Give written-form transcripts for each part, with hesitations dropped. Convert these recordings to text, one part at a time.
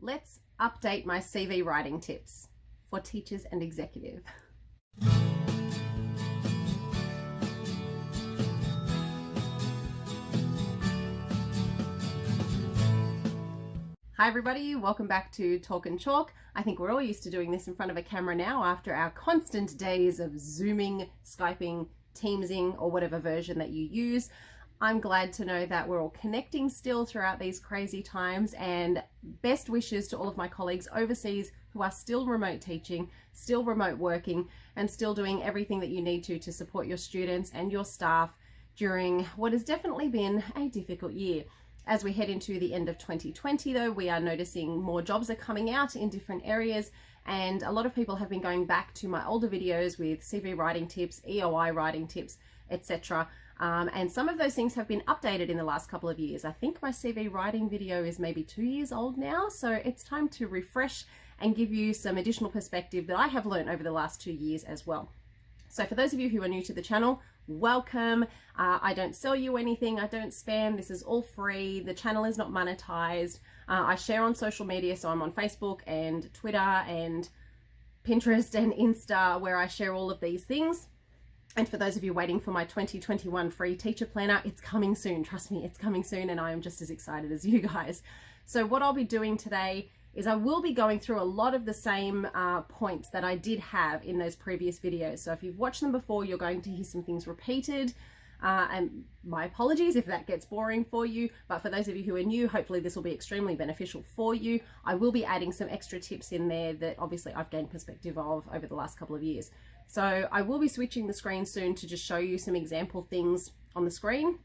let's update my CV writing tips for teachers and executive. Hi everybody, welcome back to Talk and Chalk. I think we're all used to doing this in front of a camera now after our constant days of Zooming, Skyping, Teamsing, or whatever version that you use. I'm glad to know that we're all connecting still throughout these crazy times, and best wishes to all of my colleagues overseas who are still remote teaching, still remote working, and still doing everything that you need to support your students and your staff during what has definitely been a difficult year. As we head into the end of 2020 though, we are noticing more jobs are coming out in different areas, and a lot of people have been going back to my older videos with CV writing tips, EOI writing tips, etc. And some of those things have been updated in the last couple of years. I think my CV writing video is maybe 2 years old now, so it's time to refresh and give you some additional perspective that I have learned over the last 2 years as well. So for those of you who are new to the channel, welcome. I don't sell you anything, I don't spam, this is all free, the channel is not monetized. I share on social media, so I'm on Facebook and Twitter and Pinterest and Insta, where I share all of these things. And for those of you waiting for my 2021 free teacher planner, it's coming soon, trust me, it's coming soon, and I am just as excited as you guys. So what I'll be doing today is I will be going through a lot of the same points that I did have in those previous videos. So if you've watched them before, you're going to hear some things repeated, and my apologies if that gets boring for you, but for those of you who are new, hopefully this will be extremely beneficial for you. I will be adding some extra tips in there that obviously I've gained perspective of over the last couple of years. So I will be switching the screen soon to just show you some example things on the screen.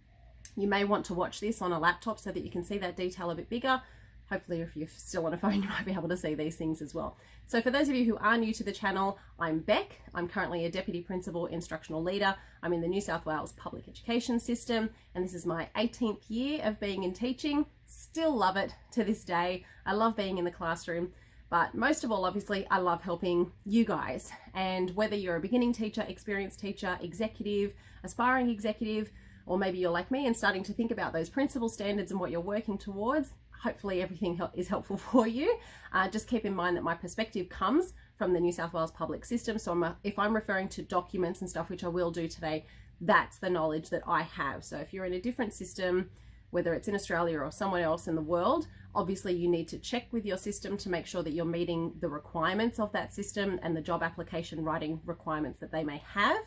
You may want to watch this on a laptop so that you can see that detail a bit bigger. Hopefully if you're still on a phone, you might be able to see these things as well. So for those of you who are new to the channel, I'm Beck. I'm currently a Deputy Principal Instructional Leader. I'm in the New South Wales Public Education System, and this is my 18th year of being in teaching. Still love it to this day. I love being in the classroom, but most of all, obviously, I love helping you guys. And whether you're a beginning teacher, experienced teacher, executive, aspiring executive, or maybe you're like me and starting to think about those principal standards and what you're working towards, hopefully everything is helpful for you. Just keep in mind that my perspective comes from the New South Wales public system. So if I'm referring to documents and stuff, which I will do today, that's the knowledge that I have. So if you're in a different system, whether it's in Australia or somewhere else in the world, obviously you need to check with your system to make sure that you're meeting the requirements of that system and the job application writing requirements that they may have.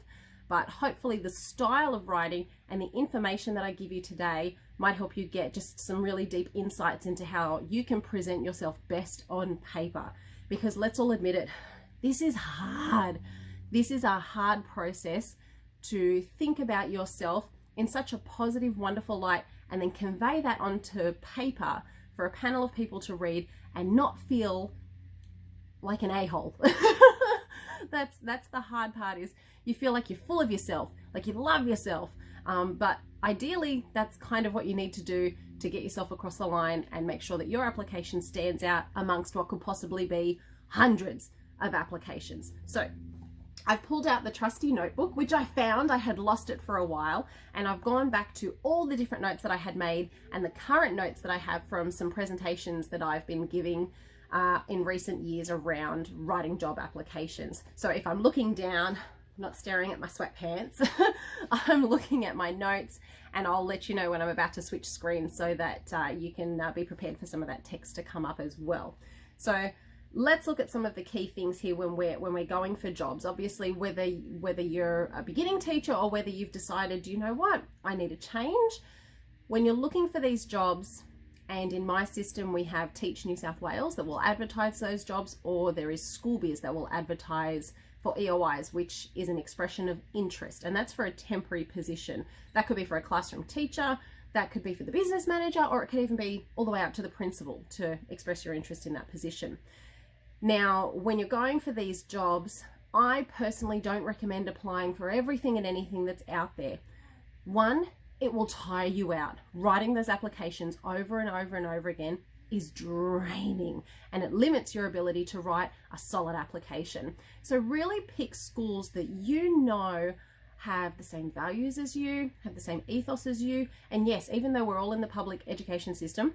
But hopefully the style of writing and the information that I give you today might help you get just some really deep insights into how you can present yourself best on paper. Because let's all admit it, this is hard. This is a hard process to think about yourself in such a positive, wonderful light and then convey that onto paper for a panel of people to read and not feel like an a-hole. That's the hard part, is you feel like you're full of yourself, like you love yourself. But ideally, that's kind of what you need to do to get yourself across the line and make sure that your application stands out amongst what could possibly be hundreds of applications. So I've pulled out the trusty notebook, which I found I had lost it for a while, and I've gone back to all the different notes that I had made and the current notes that I have from some presentations that I've been giving in recent years around writing job applications. So if I'm looking down, not staring at my sweatpants, I'm looking at my notes, and I'll let you know when I'm about to switch screens so that you can be prepared for some of that text to come up as well. So let's look at some of the key things here when we're going for jobs. Obviously, whether you're a beginning teacher or whether you've decided, you know what, I need a change. When you're looking for these jobs, and in my system, we have Teach New South Wales that will advertise those jobs, or there is SchoolBiz that will advertise for EOIs, which is an expression of interest, and that's for a temporary position. That could be for a classroom teacher, that could be for the business manager, or it could even be all the way up to the principal to express your interest in that position. Now, when you're going for these jobs, I personally don't recommend applying for everything and anything that's out there. One, it will tire you out. Writing those applications over and over and over again is draining, and it limits your ability to write a solid application. So really pick schools that you know have the same values as you, have the same ethos as you. And yes, even though we're all in the public education system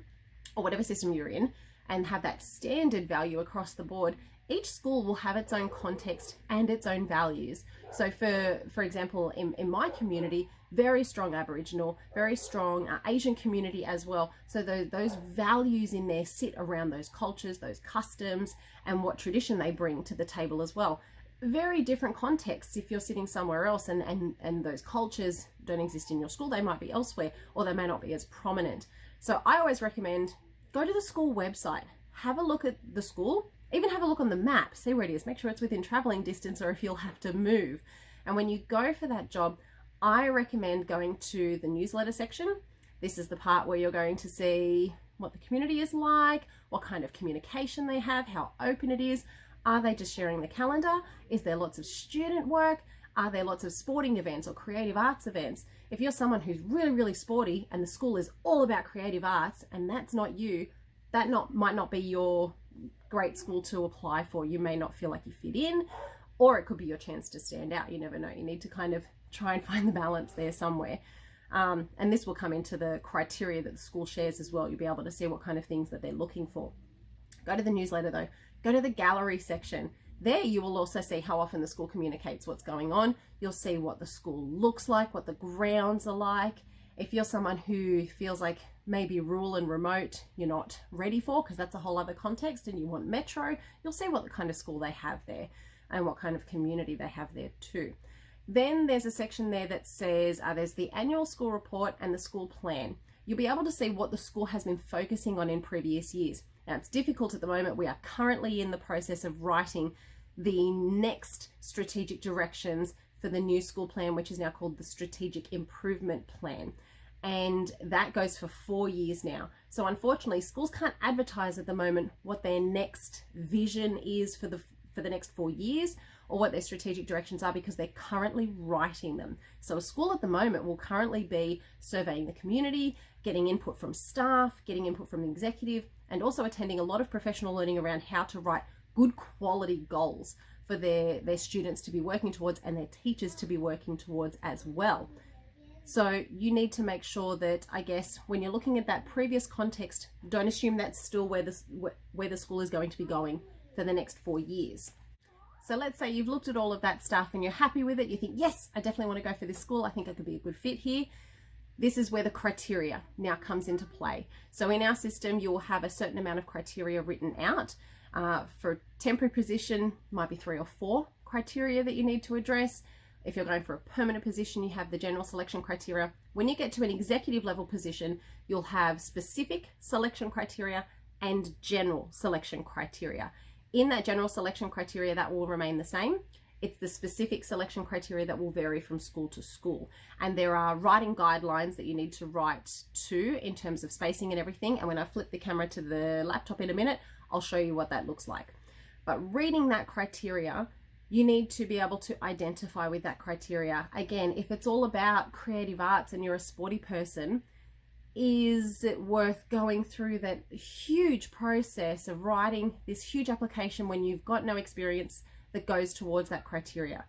or whatever system you're in, and have that standard value across the board, each school will have its own context and its own values. So for example, in my community, very strong Aboriginal, very strong Asian community as well. So those values in there sit around those cultures, those customs, and what tradition they bring to the table as well. Very different contexts if you're sitting somewhere else and those cultures don't exist in your school. They might be elsewhere, or they may not be as prominent. So I always recommend go to the school website, have a look at the school, even have a look on the map, see where it is, make sure it's within traveling distance or if you'll have to move. And when you go for that job, I recommend going to the newsletter section. This is the part where you're going to see what the community is like, what kind of communication they have, how open it is. Are they just sharing the calendar? Is there lots of student work? Are there lots of sporting events or creative arts events? If you're someone who's really, really sporty and the school is all about creative arts and that's not you, that might not be your great school to apply for. You may not feel like you fit in, or it could be your chance to stand out. You never know. You need to kind of try and find the balance there somewhere. And this will come into the criteria that the school shares as well. You'll be able to see what kind of things that they're looking for. Go to the newsletter though. Go to the gallery section. There you will also see how often the school communicates what's going on. You'll see what the school looks like, what the grounds are like. If you're someone who feels like maybe rural and remote you're not ready for, because that's a whole other context, and you want metro, you'll see what the kind of school they have there and what kind of community they have there too. Then there's a section there that says there's the annual school report and the school plan. You'll be able to see what the school has been focusing on in previous years. Now it's difficult at the moment. We are currently in the process of writing the next strategic directions for the new school plan, which is now called the Strategic Improvement Plan. And that goes for 4 years now. So unfortunately, schools can't advertise at the moment what their next vision is for the next 4 years, or what their strategic directions are, because they're currently writing them. So a school at the moment will currently be surveying the community, getting input from staff, getting input from the executive, and also attending a lot of professional learning around how to write good quality goals for their students to be working towards, and their teachers to be working towards as well. So you need to make sure that, I guess, when you're looking at that previous context, don't assume that's still where the school is going to be going for the next 4 years. So let's say you've looked at all of that stuff and you're happy with it. You think, yes, I definitely want to go for this school. I think I could be a good fit here. This is where the criteria now comes into play. So in our system, you will have a certain amount of criteria written out. For a temporary position, might be 3 or 4 criteria that you need to address. If you're going for a permanent position, you have the general selection criteria. When you get to an executive level position, you'll have specific selection criteria and general selection criteria. In that general selection criteria, that will remain the same. It's the specific selection criteria that will vary from school to school. And there are writing guidelines that you need to write to in terms of spacing and everything. And when I flip the camera to the laptop in a minute, I'll show you what that looks like. But reading that criteria, you need to be able to identify with that criteria. Again, if it's all about creative arts and you're a sporty person, is it worth going through that huge process of writing this huge application when you've got no experience that goes towards that criteria?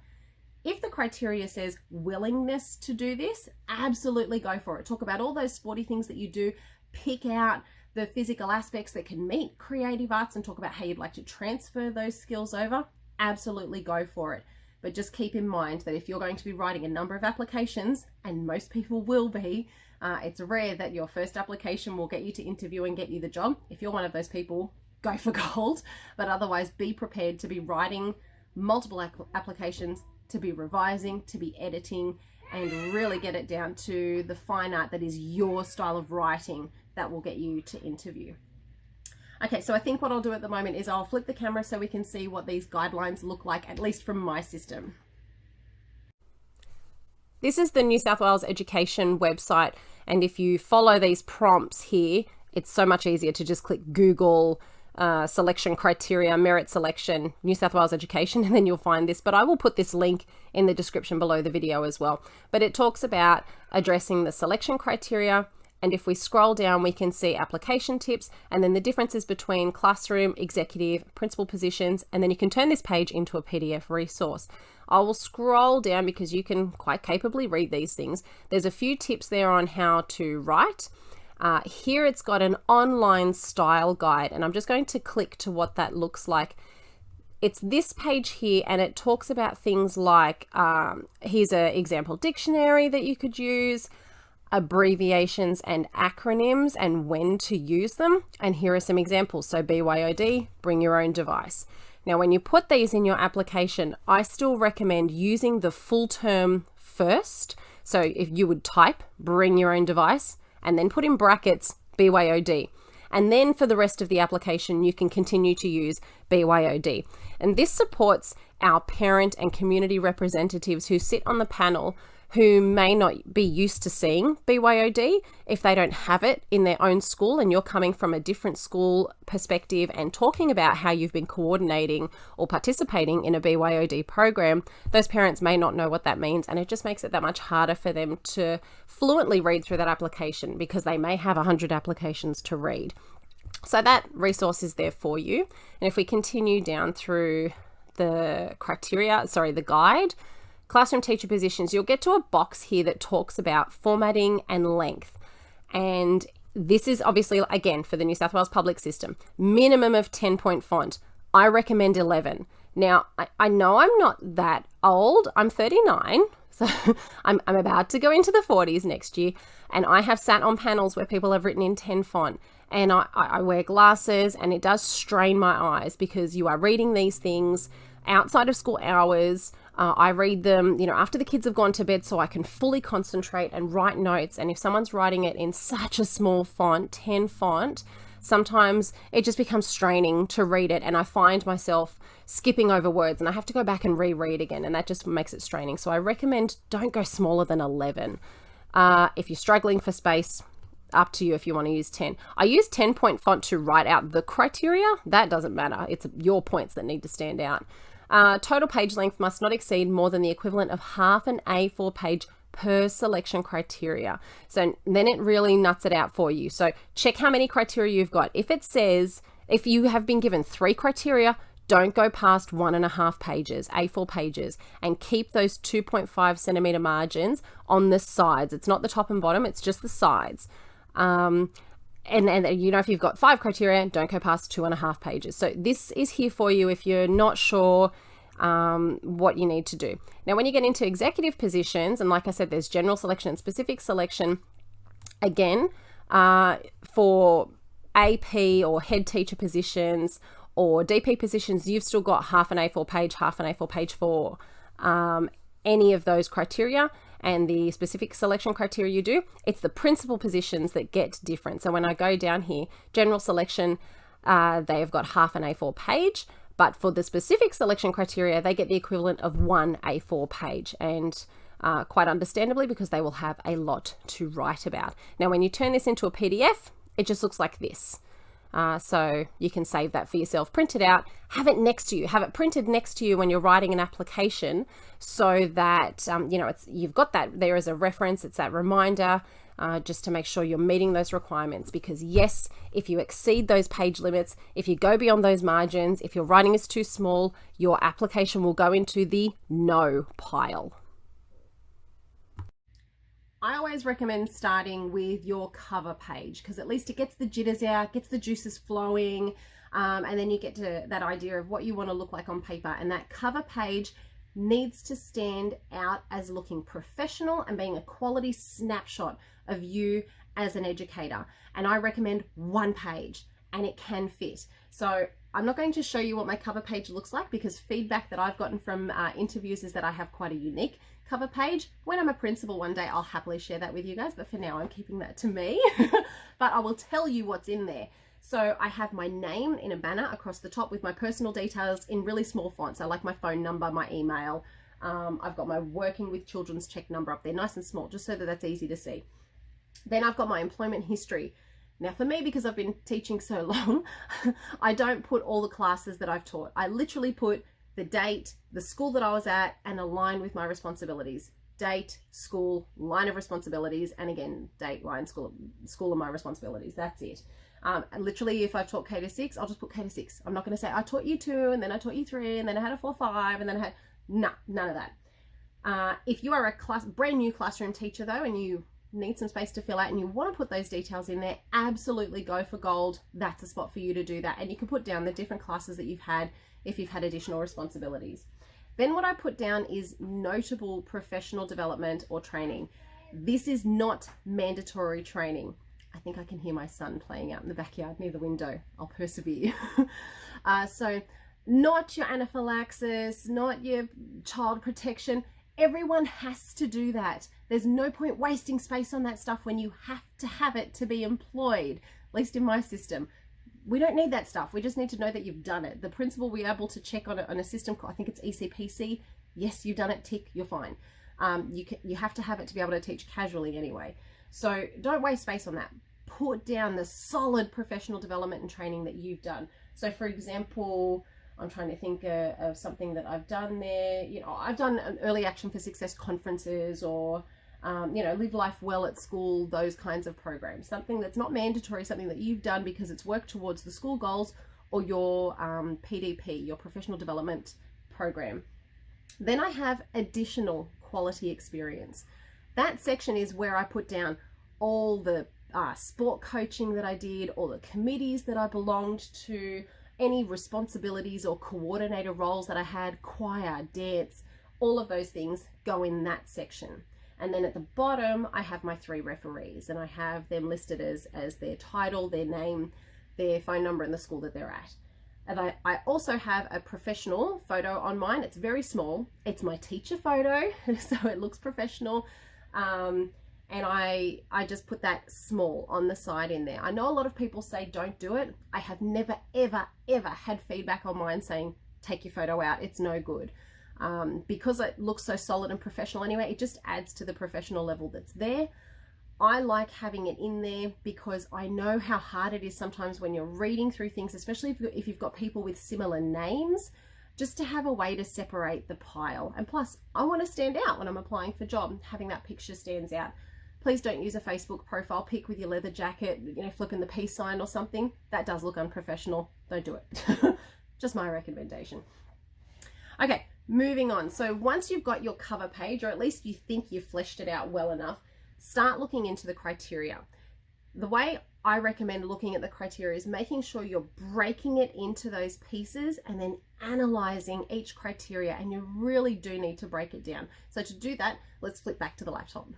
If the criteria says willingness to do this, absolutely go for it. Talk about all those sporty things that you do, pick out the physical aspects that can meet creative arts and talk about how you'd like to transfer those skills over. Absolutely go for it. But just keep in mind that if you're going to be writing a number of applications, and most people will be, it's rare that your first application will get you to interview and get you the job. If you're one of those people, go for gold. But otherwise, be prepared to be writing multiple applications, to be revising, to be editing, and really get it down to the fine art that is your style of writing that will get you to interview. Okay, so I think what I'll do at the moment is I'll flip the camera so we can see what these guidelines look like, at least from my system. This is the New South Wales Education website, and if you follow these prompts here, it's so much easier to just click Google selection criteria, merit selection, New South Wales Education, and then you'll find this. But I will put this link in the description below the video as well. But it talks about addressing the selection criteria, and if we scroll down, we can see application tips, and then the differences between classroom, executive, principal positions, and then you can turn this page into a PDF resource. I will scroll down because you can quite capably read these things. There's a few tips there on how to write, Here it's got an online style guide, and I'm just going to click to what that looks like. It's this page here, and it talks about things like, here's an example dictionary that you could use, abbreviations and acronyms and when to use them. And here are some examples. So BYOD, bring your own device. Now, when you put these in your application, I still recommend using the full term first. So if you would type, bring your own device, and then put in brackets, BYOD. And then for the rest of the application, you can continue to use BYOD. And this supports our parent and community representatives who sit on the panel who may not be used to seeing BYOD if they don't have it in their own school, and you're coming from a different school perspective and talking about how you've been coordinating or participating in a BYOD program. Those parents may not know what that means, and it just makes it that much harder for them to fluently read through that application because they may have 100 applications to read. So that resource is there for you. And if we continue down through the the guide, classroom teacher positions, you'll get to a box here that talks about formatting and length. And this is obviously, again, for the New South Wales public system, minimum of 10-point font. I recommend 11. Now, I know I'm not that old. I'm 39, so I'm about to go into the 40s next year. And I have sat on panels where people have written in 10 font. And I wear glasses, and it does strain my eyes because you are reading these things outside of school hours. I read them, after the kids have gone to bed, so I can fully concentrate and write notes. And if someone's writing it in such a small font, 10 font, sometimes it just becomes straining to read it. And I find myself skipping over words, and I have to go back and reread again. And that just makes it straining. So I recommend don't go smaller than 11. If you're struggling for space, up to you if you want to use 10. I use 10-point font to write out the criteria. That doesn't matter. It's your points that need to stand out. Total page length must not exceed more than the equivalent of half an A4 page per selection criteria. So then it really nuts it out for you. So check how many criteria you've got. If it says, if you have been given 3 criteria, don't go past 1.5 pages, A4 pages, and keep those 2.5 centimeter margins on the sides. It's not the top and bottom, it's just the sides. And if you've got 5 criteria, don't go past 2.5 pages. So this is here for you if you're not sure what you need to do. Now, when you get into executive positions, and like I said, there's general selection and specific selection. Again, for AP or head teacher positions or DP positions, you've still got half an A4 page for any of those criteria. And the specific selection criteria you do, it's the principal positions that get different. So when I go down here, general selection, they have got half an A4 page, but for the specific selection criteria, they get the equivalent of 1 A4 page, and quite understandably, because they will have a lot to write about. Now, when you turn this into a PDF, it just looks like this. So you can save that for yourself, print it out, have it next to you, have it printed next to you when you're writing an application, so that, you've got that there as a reference. It's that reminder, just to make sure you're meeting those requirements. Because yes, if you exceed those page limits, if you go beyond those margins, if your writing is too small, your application will go into the no pile. I always recommend starting with your cover page, because at least it gets the jitters out, gets the juices flowing, and then you get to that idea of what you want to look like on paper. And that cover page needs to stand out as looking professional and being a quality snapshot of you as an educator. And I recommend 1 page, and it can fit. So I'm not going to show you what my cover page looks like, because feedback that I've gotten from interviews is that I have quite a unique cover page. When I'm a principal one day, I'll happily share that with you guys, but for now I'm keeping that to me. But I will tell you what's in there. So I have my name in a banner across the top with my personal details in really small fonts. I like my phone number, my email. I've got my working with children's check number up there, nice and small, just so that that's easy to see. Then I've got my employment history. Now for me, because I've been teaching so long, I don't put all the classes that I've taught. I literally put the date, the school that I was at, and a line with my responsibilities. Date, school, line of responsibilities, and again, date, line, school and my responsibilities. That's it. And literally, if I've taught K to 6, I'll just put K to 6. I'm not going to say I taught you 2, and then I taught you 3, and then I had a 4-5, and then I had... No, none of that. If you are a brand new classroom teacher though, and you need some space to fill out and you want to put those details in there, absolutely go for gold. That's a spot for you to do that. And you can put down the different classes that you've had if you've had additional responsibilities. Then what I put down is notable professional development or training. This is not mandatory training. I think I can hear my son playing out in the backyard near the window. I'll persevere. So not your anaphylaxis, not your child protection. Everyone has to do that. There's no point wasting space on that stuff when you have to have it to be employed, at least in my system. We don't need that stuff. We just need to know that you've done it. The principal will be able to check on a system, I think it's ECPC. Yes, you've done it, tick, you're fine. You have to have it to be able to teach casually anyway. So don't waste space on that. Put down the solid professional development and training that you've done. So for example, I'm trying to think of something that I've done there. You know, I've done an early action for success conferences or you know, live life well at school, those kinds of programs. Something that's not mandatory, something that you've done because it's worked towards the school goals or your PDP, your professional development program. Then I have additional quality experience. That section is where I put down all the sport coaching that I did, all the committees that I belonged to, any responsibilities or coordinator roles that I had, choir, dance, all of those things go in that section. And then at the bottom, I have my 3 referees and I have them listed as their title, their name, their phone number and the school that they're at. And I also have a professional photo on mine. It's very small. It's my teacher photo, so it looks professional. And I just put that small on the side in there. I know a lot of people say don't do it. I have never, ever, ever had feedback on mine saying take your photo out. It's no good. Because it looks so solid and professional anyway, it just adds to the professional level that's there. I like having it in there because I know how hard it is sometimes when you're reading through things, especially if you've got people with similar names, just to have a way to separate the pile. And plus, I want to stand out when I'm applying for a job. Having that picture stands out. Please don't use a Facebook profile pic with your leather jacket, you know, flipping the peace sign or something. That does look unprofessional. Don't do it. Just my recommendation. Okay, moving on. So once you've got your cover page, or at least you think you've fleshed it out well enough, start looking into the criteria. The way I recommend looking at the criteria is making sure you're breaking it into those pieces and then analyzing each criteria, and you really do need to break it down. So to do that, let's flip back to the laptop.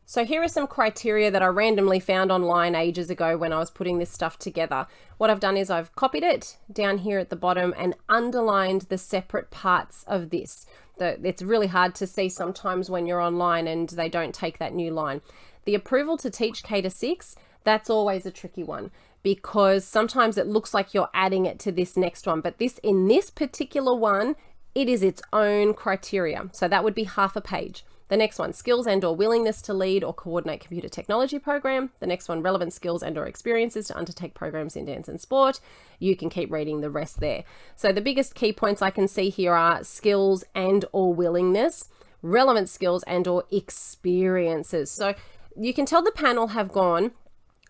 So here are some criteria that I randomly found online ages ago when I was putting this stuff together. What I've done is I've copied it down here at the bottom and underlined the separate parts of this. It's really hard to see sometimes when you're online and they don't take that new line. The approval to teach K-6, that's always a tricky one because sometimes it looks like you're adding it to this next one, but in this particular one, it is its own criteria. So that would be half a page. The next one, skills and or willingness to lead or coordinate computer technology program. The next one, relevant skills and or experiences to undertake programs in dance and sport. You can keep reading the rest there. So the biggest key points I can see here are skills and or willingness, relevant skills and or experiences. So you can tell the panel have gone,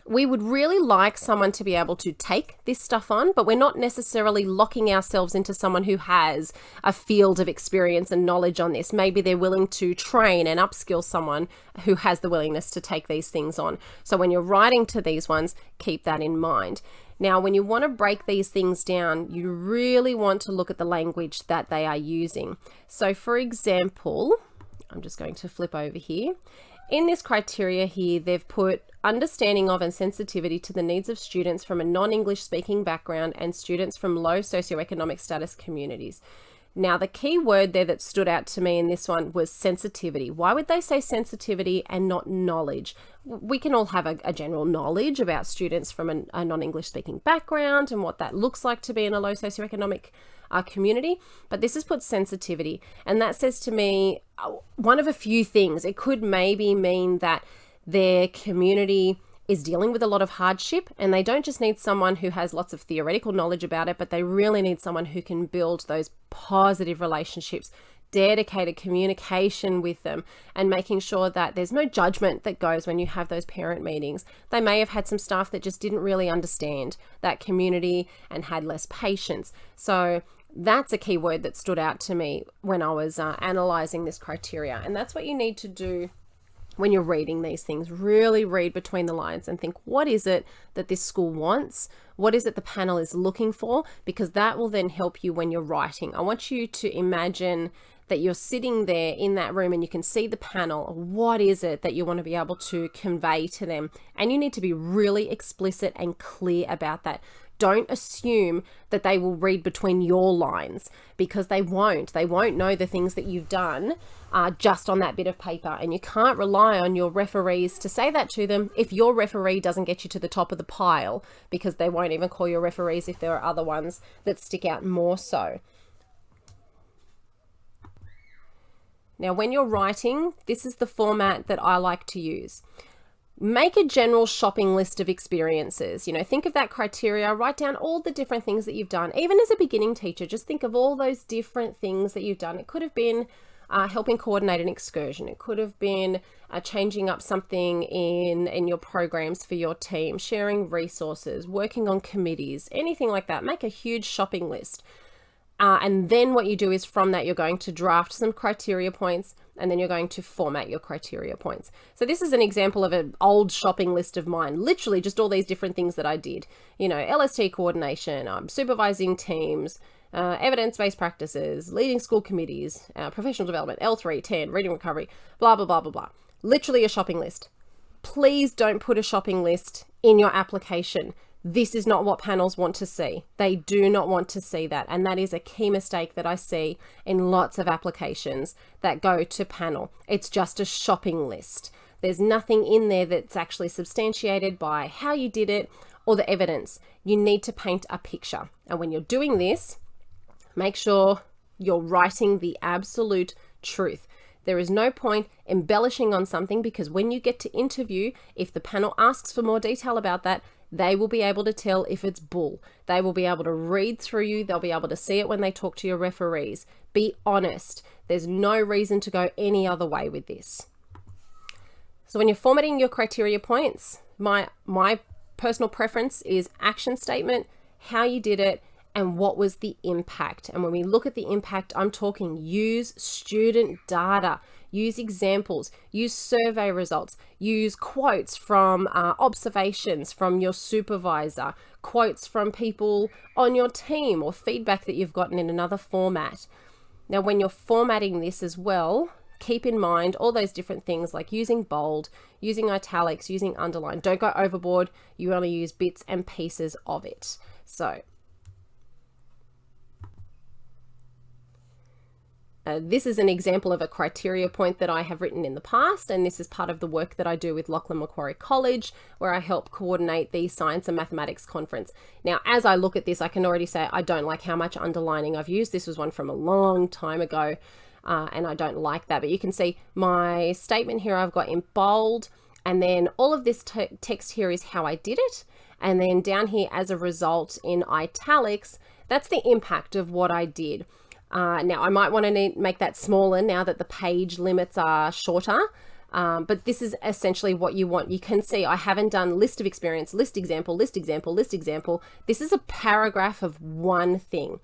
we would really like someone to be able to take this stuff on, but we're not necessarily locking ourselves into someone who has a field of experience and knowledge on this. Maybe they're willing to train and upskill someone who has the willingness to take these things on. So when you're writing to these ones, keep that in mind. Now, when you want to break these things down, you really want to look at the language that they are using. So for example, I'm just going to flip over here. In this criteria here, they've put understanding of and sensitivity to the needs of students from a non-English speaking background and students from low socioeconomic status communities. Now, the key word there that stood out to me in this one was sensitivity. Why would they say sensitivity and not knowledge? We can all have a general knowledge about students from a non-English speaking background and what that looks like to be in a low socioeconomic community, but this has put sensitivity, and that says to me one of a few things. It could maybe mean that their community is dealing with a lot of hardship and they don't just need someone who has lots of theoretical knowledge about it, but they really need someone who can build those positive relationships, dedicated communication with them, and making sure that there's no judgment that goes when you have those parent meetings. They may have had some staff that just didn't really understand that community and had less patience. So that's a key word that stood out to me when I was analyzing this criteria, and that's what you need to do when you're reading these things. Really read between the lines and think, what is it that this school wants? What is it the panel is looking for? Because that will then help you when you're writing. I want you to imagine that you're sitting there in that room and you can see the panel. What is it that you want to be able to convey to them? And you need to be really explicit and clear about that. Don't assume that they will read between your lines, because they won't. They won't know the things that you've done just on that bit of paper. And you can't rely on your referees to say that to them if your referee doesn't get you to the top of the pile, because they won't even call your referees if there are other ones that stick out more so. Now, when you're writing, this is the format that I like to use. Make a general shopping list of experiences. Think of that criteria, write down all the different things that you've done. Even as a beginning teacher, just think of all those different things that you've done. It could have been helping coordinate an excursion. It could have been changing up something in your programs for your team, sharing resources, working on committees, anything like that. Make a huge shopping list. And then what you do is from that, you're going to draft some criteria points, and then you're going to format your criteria points. So this is an example of an old shopping list of mine, literally just all these different things that I did. LST coordination, supervising teams, evidence-based practices, leading school committees, professional development, L3, 10, reading recovery, blah, blah, blah, blah, blah. Literally a shopping list. Please don't put a shopping list in your application. This is not what panels want to see. They do not want to see that. And that is a key mistake that I see in lots of applications that go to panel. It's just a shopping list. There's nothing in there that's actually substantiated by how you did it or the evidence. You need to paint a picture. And when you're doing this, make sure you're writing the absolute truth. There is no point embellishing on something, because when you get to interview, if the panel asks for more detail about that, they will be able to tell if it's bull. They will be able to read through you. They'll be able to see it when they talk to your referees. Be honest. There's no reason to go any other way with this. So when you're formatting your criteria points, my personal preference is action statement, how you did it, and what was the impact. And when we look at the impact, I'm talking use student data, use examples, use survey results, use quotes from observations from your supervisor, quotes from people on your team, or feedback that you've gotten in another format. Now, when you're formatting this as well, keep in mind all those different things like using bold, using italics, using underline. Don't go overboard. You only use bits and pieces of it. So this is an example of a criteria point that I have written in the past, and this is part of the work that I do with Lachlan Macquarie College, where I help coordinate the Science and Mathematics Conference. Now, as I look at this, I can already say I don't like how much underlining I've used. This was one from a long time ago, and I don't like that. But you can see my statement here I've got in bold, and then all of this text here is how I did it. And then down here as a result in italics, that's the impact of what I did. Now, I might want to make that smaller now that the page limits are shorter, but this is essentially what you want. You can see I haven't done list of experience, list example, list example, list example. This is a paragraph of one thing.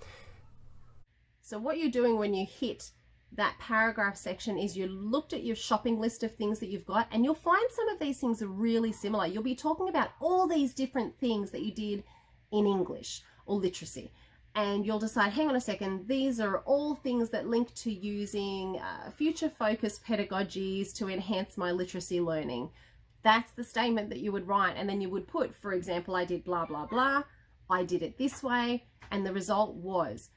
So what you're doing when you hit that paragraph section is you looked at your shopping list of things that you've got, and you'll find some of these things are really similar. You'll be talking about all these different things that you did in English or literacy. And you'll decide, hang on a second, these are all things that link to using future-focused pedagogies to enhance my literacy learning. That's the statement that you would write. And then you would put, for example, I did blah, blah, blah. I did it this way. And the result was,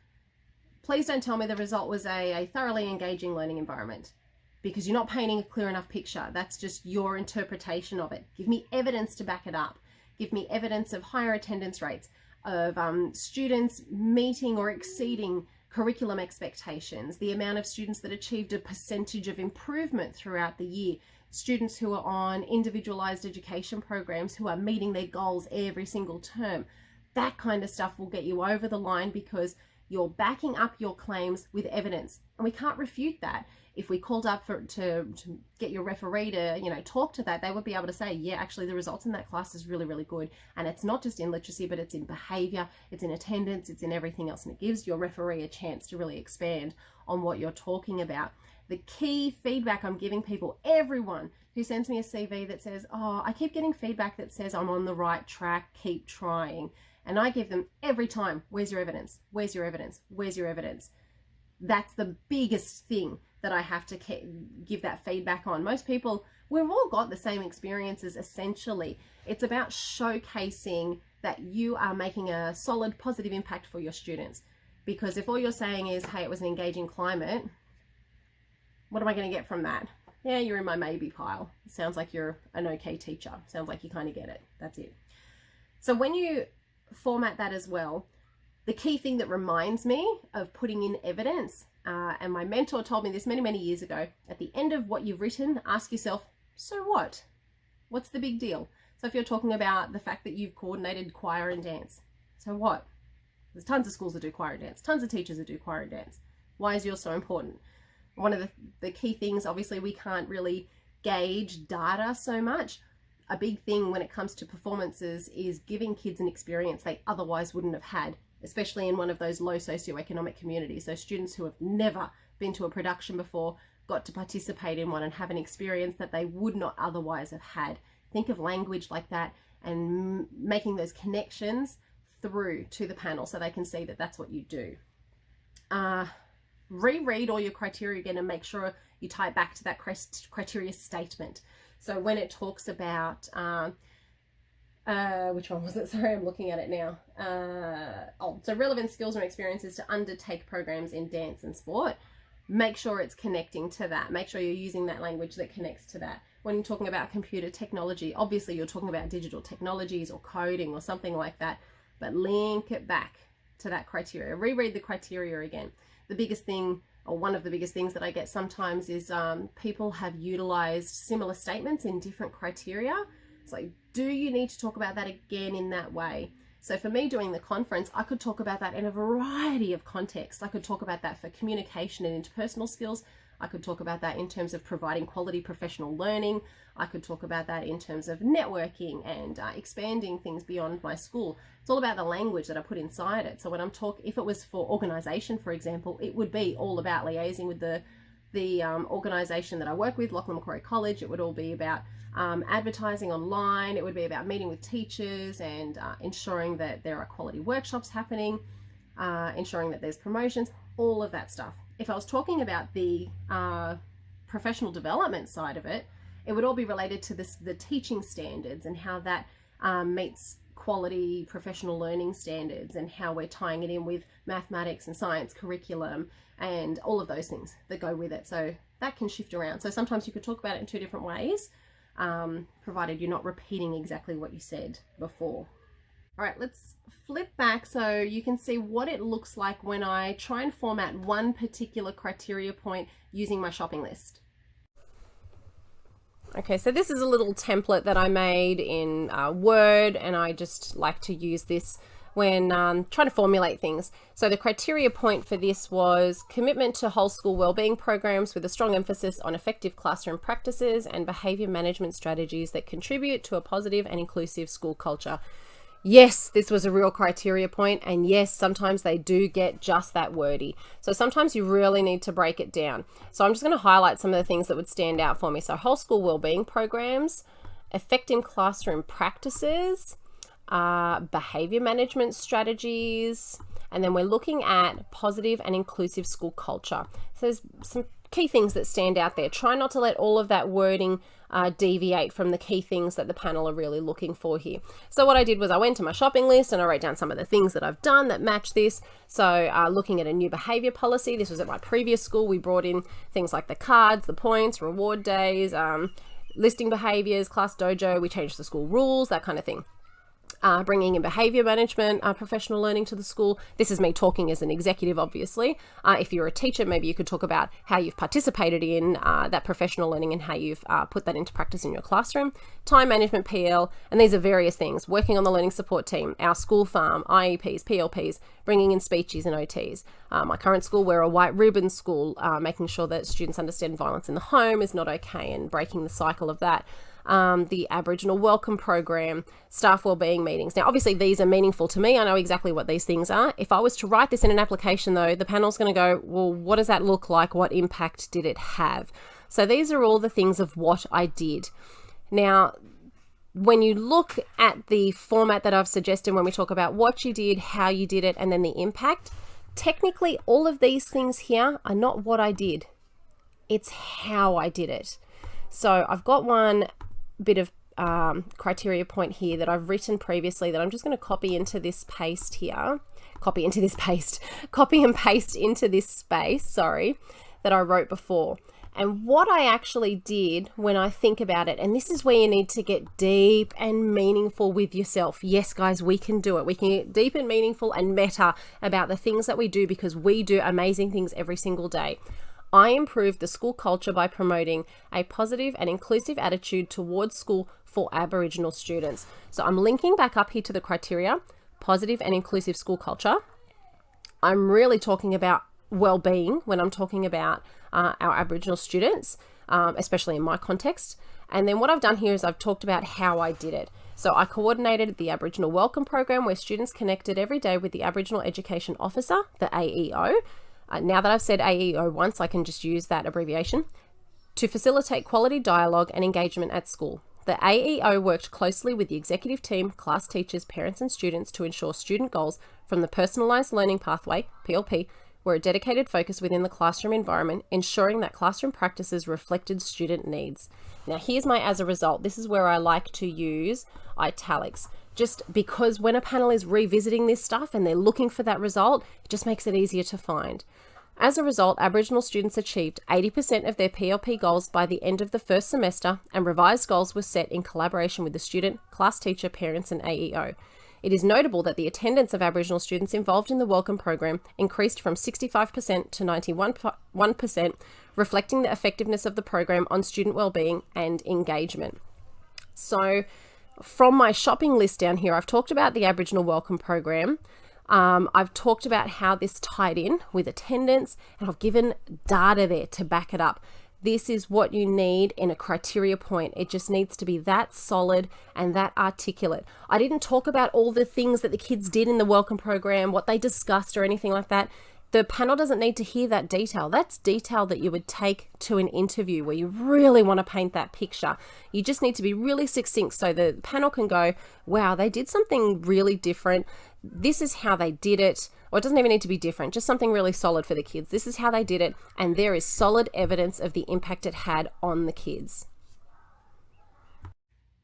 please don't tell me the result was a thoroughly engaging learning environment, because you're not painting a clear enough picture. That's just your interpretation of it. Give me evidence to back it up. Give me evidence of higher attendance rates, of students meeting or exceeding curriculum expectations, the amount of students that achieved a percentage of improvement throughout the year, students who are on individualized education programs who are meeting their goals every single term. That kind of stuff will get you over the line, because you're backing up your claims with evidence, and we can't refute that. If we called up to get your referee to talk to that, they would be able to say, yeah, actually the results in that class is really, really good. And it's not just in literacy, but it's in behavior, it's in attendance, it's in everything else. And it gives your referee a chance to really expand on what you're talking about. The key feedback I'm giving people, everyone who sends me a CV that says, oh, I keep getting feedback that says I'm on the right track, keep trying. And I give them every time, where's your evidence? Where's your evidence? Where's your evidence? That's the biggest thing that I have to give that feedback on. Most people, we've all got the same experiences essentially. It's about showcasing that you are making a solid, positive impact for your students. Because if all you're saying is, hey, it was an engaging climate, what am I going to get from that? Yeah, you're in my maybe pile. Sounds like you're an okay teacher. Sounds like you kind of get it. That's it. So when you format that as well, the key thing that reminds me of putting in evidence, and my mentor told me this many, many years ago, at the end of what you've written, ask yourself, so what? What's the big deal? So if you're talking about the fact that you've coordinated choir and dance, so what? There's tons of schools that do choir and dance, tons of teachers that do choir and dance. Why is yours so important? One of the key things, obviously, we can't really gauge data so much. A big thing when it comes to performances is giving kids an experience they otherwise wouldn't have had, especially in one of those low socioeconomic communities. So students who have never been to a production before got to participate in one and have an experience that they would not otherwise have had. Think of language like that and making those connections through to the panel so they can see that that's what you do. Reread all your criteria again and make sure you tie it back to that criteria statement. So when it talks about, which one was it? Sorry, I'm looking at it now. So relevant skills and experiences to undertake programs in dance and sport. Make sure it's connecting to that. Make sure you're using that language that connects to that. When you're talking about computer technology, obviously you're talking about digital technologies or coding or something like that, but link it back to that criteria. Reread the criteria again. The biggest thing, or one of the biggest things that I get sometimes is people have utilized similar statements in different criteria. It's like, do you need to talk about that again in that way? So for me doing the conference, I could talk about that in a variety of contexts. I could talk about that for communication and interpersonal skills. I could talk about that in terms of providing quality professional learning. I could talk about that in terms of networking and expanding things beyond my school. It's all about the language that I put inside it. So when I'm if it was for organization, for example, it would be all about liaising with the organization that I work with, Lachlan Macquarie College. It would all be about advertising online. It would be about meeting with teachers and ensuring that there are quality workshops happening, ensuring that there's promotions, all of that stuff. If I was talking about the professional development side of it, it would all be related to the teaching standards and how that meets quality professional learning standards and how we're tying it in with mathematics and science curriculum and all of those things that go with it. So that can shift around. So sometimes you could talk about it in two different ways, provided you're not repeating exactly what you said before. All right, let's flip back so you can see what it looks like when I try and format one particular criteria point using my shopping list. Okay, so this is a little template that I made in Word, and I just like to use this when trying to formulate things. So the criteria point for this was commitment to whole school wellbeing programs with a strong emphasis on effective classroom practices and behavior management strategies that contribute to a positive and inclusive school culture. Yes, this was a real criteria point, and yes, sometimes they do get just that wordy. So sometimes you really need to break it down. So I'm just going to highlight some of the things that would stand out for me. So whole school wellbeing programs, effective classroom practices, behavior management strategies, and then we're looking at positive and inclusive school culture. So there's some key things that stand out there. Try not to let all of that wording deviate from the key things that the panel are really looking for here. So what I did was I went to my shopping list and I wrote down some of the things that I've done that match this. So looking at a new behavior policy, this was at my previous school. We brought in things like the cards, the points, reward days, listing behaviors, class dojo. We changed the school rules, that kind of thing. Bringing in behavior management, professional learning to the school. This is me talking as an executive, obviously. If you're a teacher, maybe you could talk about how you've participated in that professional learning and how you've put that into practice in your classroom. Time management, PL, and these are various things. Working on the learning support team, our school farm, IEPs, PLPs, bringing in speechies and OTs. My current school, we're a white ribbon school, making sure that students understand violence in the home is not okay and breaking the cycle of that. the Aboriginal Welcome Program, staff wellbeing meetings. Now, obviously, these are meaningful to me. I know exactly what these things are. If I was to write this in an application, though, the panel's going to go, well, what does that look like? What impact did it have? So these are all the things of what I did. Now, when you look at the format that I've suggested when we talk about what you did, how you did it, and then the impact, technically all of these things here are not what I did. It's how I did it. So I've got one bit of criteria point here that I've written previously that I'm just going to copy and paste into this space, that I wrote before. And what I actually did when I think about it, and this is where you need to get deep and meaningful with yourself. Yes, guys, we can do it. We can get deep and meaningful and meta about the things that we do, because we do amazing things every single day. I improved the school culture by promoting a positive and inclusive attitude towards school for Aboriginal students. So I'm linking back up here to the criteria, positive and inclusive school culture. I'm really talking about well-being when I'm talking about our Aboriginal students, especially in my context. And then what I've done here is I've talked about how I did it. So I coordinated the Aboriginal Welcome Program, where students connected every day with the Aboriginal Education Officer, the AEO. Now that I've said AEO once, I can just use that abbreviation, to facilitate quality dialogue and engagement at school. The AEO worked closely with the executive team, class teachers, parents and students to ensure student goals from the Personalised Learning Pathway, PLP, were a dedicated focus within the classroom environment, ensuring that classroom practices reflected student needs. Now here's my as a result. This is where I like to use italics, just because when a panel is revisiting this stuff and they're looking for that result, it just makes it easier to find. As a result, Aboriginal students achieved 80% of their PLP goals by the end of the first semester, and revised goals were set in collaboration with the student, class teacher, parents and AEO. It is notable that the attendance of Aboriginal students involved in the Welcome Program increased from 65% to 91%, reflecting the effectiveness of the program on student wellbeing and engagement. So from my shopping list down here, I've talked about the Aboriginal Welcome Program. I've talked about how this tied in with attendance, and I've given data there to back it up. This is what you need in a criteria point. It just needs to be that solid and that articulate. I didn't talk about all the things that the kids did in the Welcome Program, what they discussed or anything like that. The panel doesn't need to hear that detail. That's detail that you would take to an interview where you really want to paint that picture. You just need to be really succinct so the panel can go, wow, they did something really different. This is how they did it. Or it doesn't even need to be different, just something really solid for the kids. This is how they did it, and there is solid evidence of the impact it had on the kids.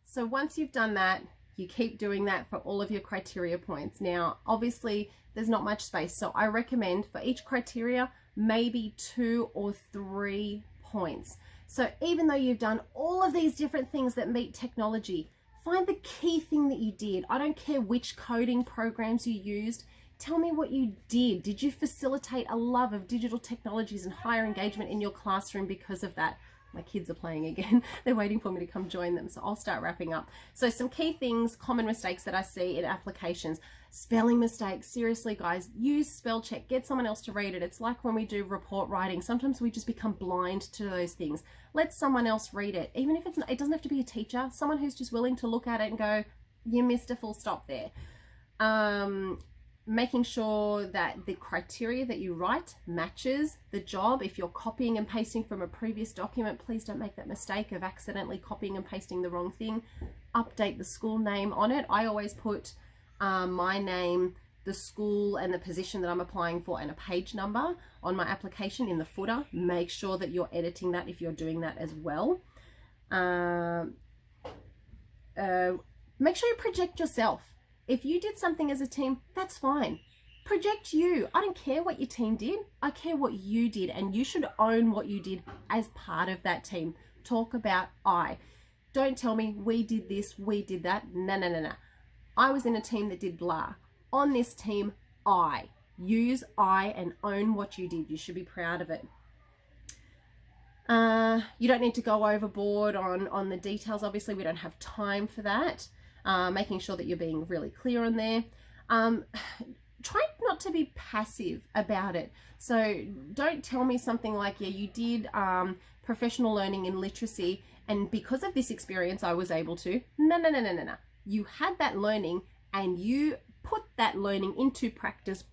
So once you've done that, you keep doing that for all of your criteria points. Now, obviously, there's not much space, so I recommend for each criteria, maybe 2 or 3 points. So even though you've done all of these different things that meet technology, find the key thing that you did. I don't care which coding programs you used. Tell me what you did. Did you facilitate a love of digital technologies and higher engagement in your classroom because of that? My kids are playing again. They're waiting for me to come join them, so I'll start wrapping up. So some key things, common mistakes that I see in applications. Spelling mistakes. Seriously, guys, use spell check. Get someone else to read it. It's like when we do report writing. Sometimes we just become blind to those things. Let someone else read it. Even if it's not, it doesn't have to be a teacher. Someone who's just willing to look at it and go, you missed a full stop there. Making sure that the criteria that you write matches the job. If you're copying and pasting from a previous document, please don't make that mistake of accidentally copying and pasting the wrong thing. Update the school name on it. I always put my name, the school and the position that I'm applying for, and a page number on my application in the footer. Make sure that you're editing that if you're doing that as well. Make sure you project yourself. If you did something as a team, that's fine. Project you. I don't care what your team did. I care what you did, and you should own what you did as part of that team. Talk about I. Don't tell me we did this, we did that. No. I was in a team that did blah. On this team, I. Use I and own what you did. You should be proud of it. You don't need to go overboard on the details. Obviously, we don't have time for that. Making sure that you're being really clear on there. try not to be passive about it. So don't tell me something like, yeah, you did professional learning in literacy, and because of this experience I was able to. No. You had that learning and you put that learning into practice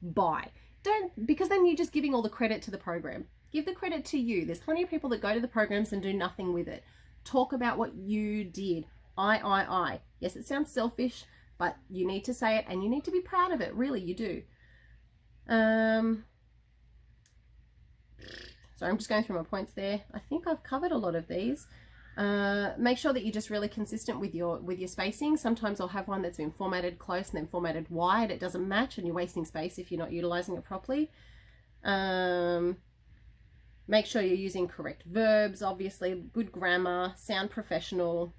because then you're just giving all the credit to the program. Give the credit to you. There's plenty of people that go to the programs and do nothing with it. Talk about what you did. I. Yes, it sounds selfish, but you need to say it and you need to be proud of it. Really, you do. So I'm just going through my points there. I think I've covered a lot of these. Make sure that you're just really consistent with your spacing. Sometimes I'll have one that's been formatted close and then formatted wide. It doesn't match and you're wasting space if you're not utilizing it properly. Make sure you're using correct verbs, obviously, good grammar, sound professional.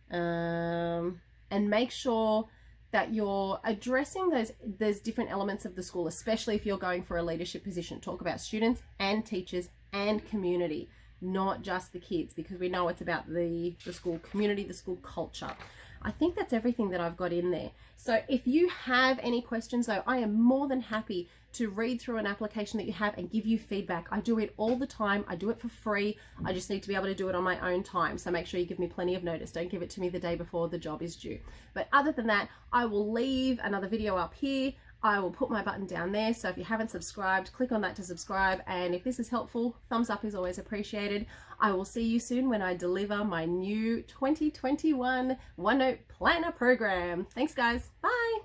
And make sure that you're addressing those different elements of the school, especially if you're going for a leadership position. Talk about students and teachers and community, not just the kids, because we know it's about the school community, the school culture. I think that's everything that I've got in there. So if you have any questions though, I am more than happy to read through an application that you have and give you feedback. I do it all the time. I do it for free. I just need to be able to do it on my own time. So make sure you give me plenty of notice. Don't give it to me the day before the job is due. But other than that, I will leave another video up here. I will put my button down there. So if you haven't subscribed, click on that to subscribe. And if this is helpful, thumbs up is always appreciated. I will see you soon when I deliver my new 2021 OneNote Planner program. Thanks guys. Bye.